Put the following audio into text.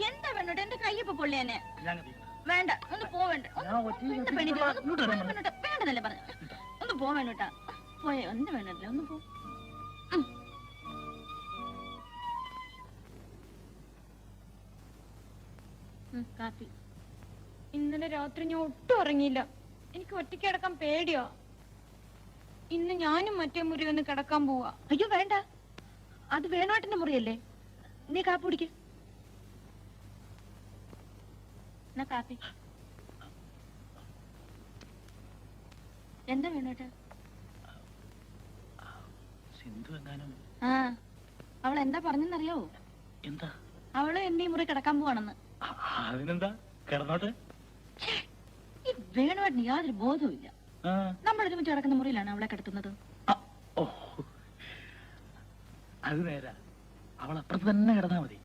എന്താ വേണ്ടോട്ടെ? എന്റെ കയ്യപ്പ പൊള്ളിയനെ. വേണ്ട, ഒന്ന് പോവേണ്ട. വേണ്ടതല്ലേ പറഞ്ഞു. ഒന്ന് പോവേണ്ടട്ടാ. പോയേ, ഒന്ന് വേണ്ടല്ലേ, ഒന്ന് പോ. കാപ്പി. ഇന്നലെ രാത്രി ഞാൻ ഒട്ടും ഉറങ്ങിയില്ല. എനിക്ക് ഒറ്റയ്ക്ക് കിടക്കാൻ പേടിയോ. ഇന്ന് ഞാനും മറ്റേ മുറി ഒന്ന് കിടക്കാൻ പോവാ. അയ്യോ വേണ്ട, അത് വേണോട്ടിന്റെ മുറിയല്ലേ. നീ കാപ്പി കുടിക്ക്. എന്നാ കാപ്പി. എന്താ വേണോട്ടെ? ആ, അവൾ എന്താ പറഞ്ഞെന്നറിയാവോ? എന്താ? അവള് എന്നെ മുറി കിടക്കാൻ പോവാണെന്ന്. അതിനെന്താ, കിടന്നോട്ടെ. ഈ വേണുവാട്ടിന് യാതൊരു ബോധവും ഇല്ല. നമ്മൾ ഒരുമിച്ച് കിടക്കുന്ന മുറിയിലാണ് അവളെ കിടത്തുന്നത്. അത് നേരാ, അവൾ അപ്പുറത്ത് തന്നെ കിടന്നാ മതി.